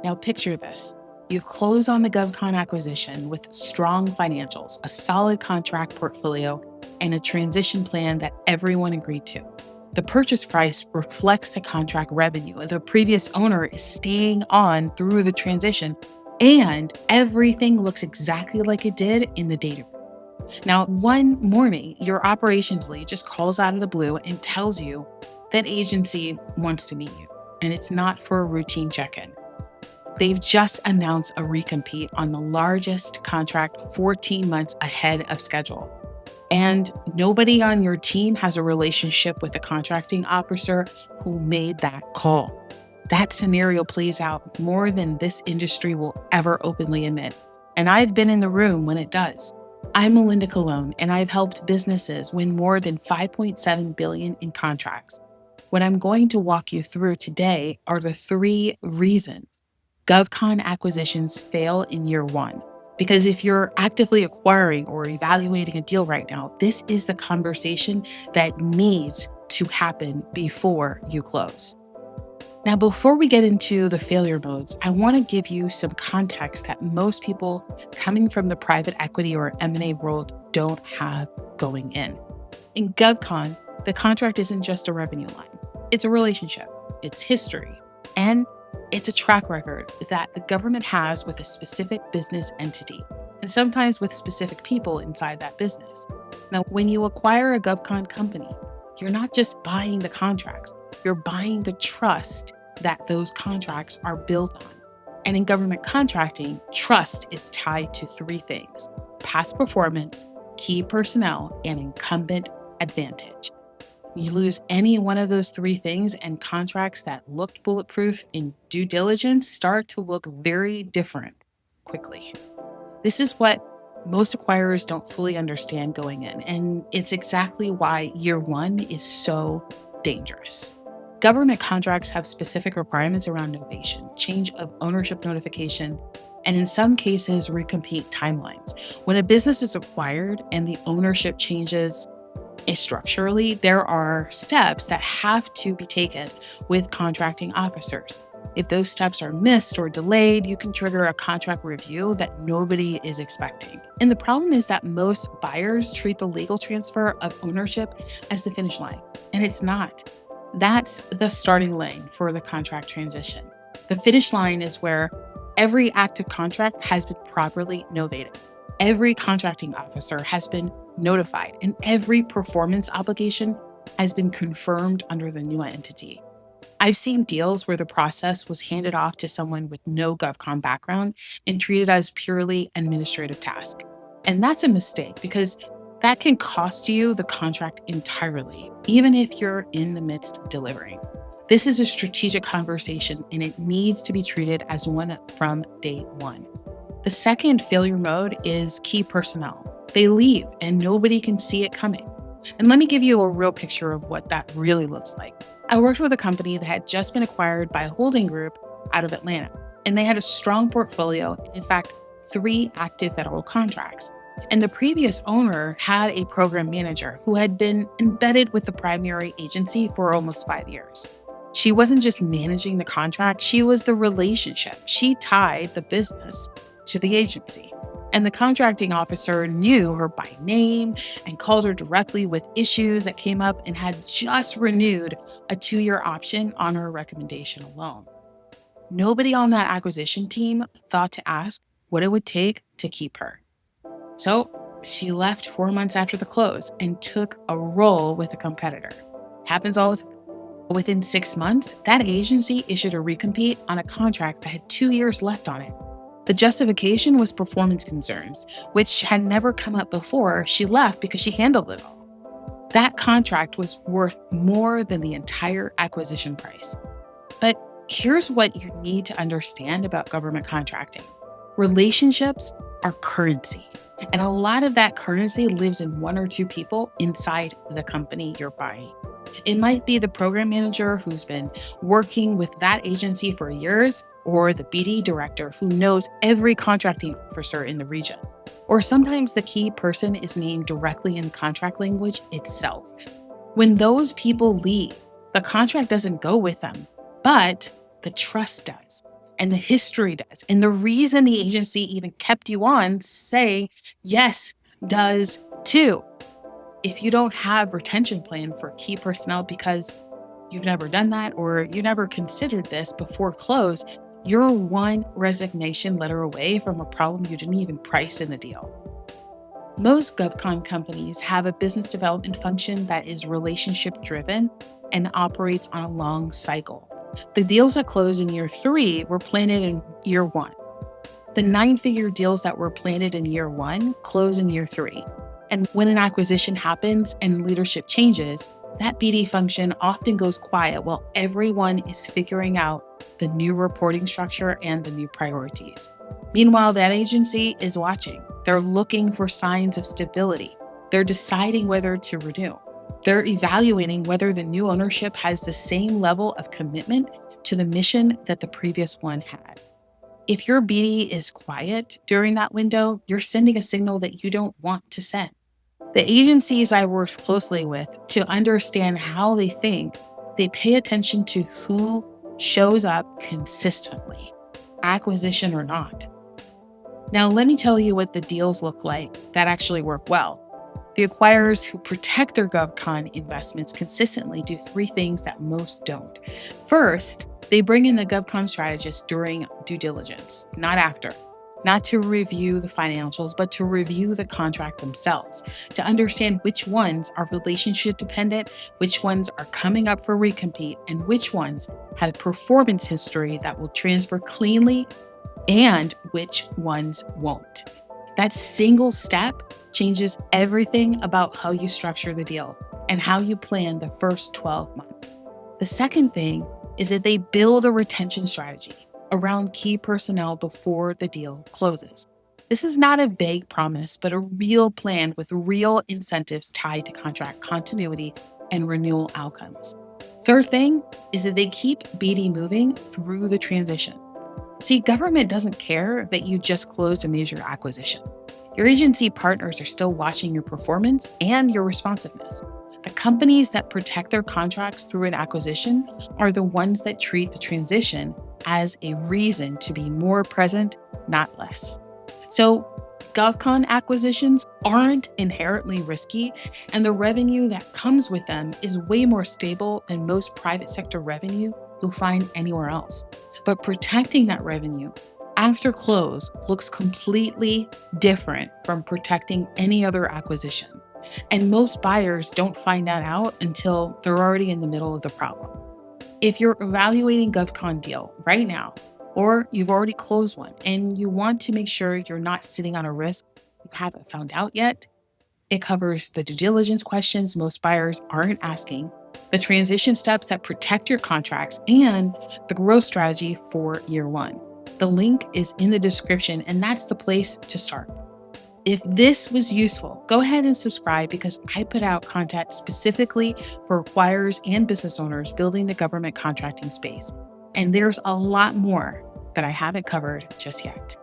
Now picture this. You close on the GovCon acquisition with strong financials, a solid contract portfolio, and a transition plan that everyone agreed to. The purchase price reflects the contract revenue. The previous owner is staying on through the transition, and everything looks exactly like it did in the data room. Now, one morning, your operations lead just calls out of the blue and tells you that agency wants to meet you, and it's not for a routine check-in. They've just announced a recompete on the largest contract 14 months ahead of schedule. And nobody on your team has a relationship with the contracting officer who made that call. That scenario plays out more than this industry will ever openly admit. And I've been in the room when it does. I'm 𝗙𝗢𝗘𝗘𝗏, and I've helped businesses win more than $5.7 billion in contracts. What I'm going to walk you through today are the 3 reasons GovCon acquisitions fail in year 1. Because if you're actively acquiring or evaluating a deal right now, this is the conversation that needs to happen before you close. Now, before we get into the failure modes, I want to give you some context that most people coming from the private equity or M&A world don't have going in. In GovCon, the contract isn't just a revenue line. It's a relationship, it's history, and it's a track record that the government has with a specific business entity, and sometimes with specific people inside that business. Now, when you acquire a GovCon company, you're not just buying the contracts, you're buying the trust that those contracts are built on. And in government contracting, trust is tied to 3 things: past performance, key personnel, and incumbent advantage. You lose any one of those 3 things, and contracts that looked bulletproof in due diligence start to look very different quickly. This is what most acquirers don't fully understand going in, and it's exactly why year 1 is so dangerous. Government contracts have specific requirements around novation, change of ownership notification, and in some cases, recompete timelines. When a business is acquired and the ownership changes structurally, there are steps that have to be taken with contracting officers. If those steps are missed or delayed, you can trigger a contract review that nobody is expecting. And the problem is that most buyers treat the legal transfer of ownership as the finish line, and it's not. That's the starting lane for the contract transition. The finish line is where every active contract has been properly novated. Every contracting officer has been notified, and every performance obligation has been confirmed under the new entity. I've seen deals where the process was handed off to someone with no GovCon background and treated as purely administrative task. And that's a mistake because that can cost you the contract entirely, even if you're in the midst of delivering. This is a strategic conversation, and it needs to be treated as one from day 1. The second failure mode is key personnel. They leave and nobody can see it coming. And let me give you a real picture of what that really looks like. I worked with a company that had just been acquired by a holding group out of Atlanta, and they had a strong portfolio, in fact, 3 active federal contracts. And the previous owner had a program manager who had been embedded with the primary agency for almost 5 years. She wasn't just managing the contract, she was the relationship. She tied the business to the agency. And the contracting officer knew her by name and called her directly with issues that came up and had just renewed a 2-year option on her recommendation alone. Nobody on that acquisition team thought to ask what it would take to keep her. So she left 4 months after the close and took a role with a competitor. Happens all the time. Within 6 months, that agency issued a recompete on a contract that had 2 years left on it. The justification was performance concerns, which had never come up before. She left because she handled it all. That contract was worth more than the entire acquisition price. But here's what you need to understand about government contracting. Relationships are currency, and a lot of that currency lives in 1 or 2 people inside the company you're buying. It might be the program manager who's been working with that agency for years, or the BD director who knows every contracting officer in the region. Or sometimes the key person is named directly in the contract language itself. When those people leave, the contract doesn't go with them, but the trust does. and the history does. And the reason the agency even kept you on, say, yes, does too. If you don't have retention plan for key personnel because you've never done that or you never considered this before close, you're one resignation letter away from a problem you didn't even price in the deal. Most GovCon companies have a business development function that is relationship driven and operates on a long cycle. The deals that close in year 3 were planted in year 1. The 9-figure deals that were planted in year 1 close in year 3. And when an acquisition happens and leadership changes, that BD function often goes quiet while everyone is figuring out the new reporting structure and the new priorities. Meanwhile, that agency is watching. They're looking for signs of stability. They're deciding whether to renew. They're evaluating whether the new ownership has the same level of commitment to the mission that the previous one had. If your BD is quiet during that window, you're sending a signal that you don't want to send. The agencies I work closely with to understand how they think, they pay attention to who shows up consistently, acquisition or not. Now, let me tell you what the deals look like that actually work well. The acquirers who protect their GovCon investments consistently do 3 things that most don't. First, they bring in the GovCon strategist during due diligence, not after. Not to review the financials, but to review the contract themselves, to understand which ones are relationship dependent, which ones are coming up for recompete, and which ones have performance history that will transfer cleanly and which ones won't. That single step changes everything about how you structure the deal and how you plan the first 12 months. The second thing is that they build a retention strategy around key personnel before the deal closes. This is not a vague promise, but a real plan with real incentives tied to contract continuity and renewal outcomes. Third thing is that they keep BD moving through the transition. See, government doesn't care that you just closed a major acquisition. Your agency partners are still watching your performance and your responsiveness. The companies that protect their contracts through an acquisition are the ones that treat the transition as a reason to be more present, not less. So, GovCon acquisitions aren't inherently risky, and the revenue that comes with them is way more stable than most private sector revenue you'll find anywhere else. But protecting that revenue after close looks completely different from protecting any other acquisition. And most buyers don't find that out until they're already in the middle of the problem. If you're evaluating GovCon deal right now, or you've already closed one and you want to make sure you're not sitting on a risk you haven't found out yet, it covers the due diligence questions most buyers aren't asking, the transition steps that protect your contracts, and the growth strategy for year 1. The link is in the description, and that's the place to start. If this was useful, go ahead and subscribe because I put out content specifically for acquirers and business owners building the government contracting space. And there's a lot more that I haven't covered just yet.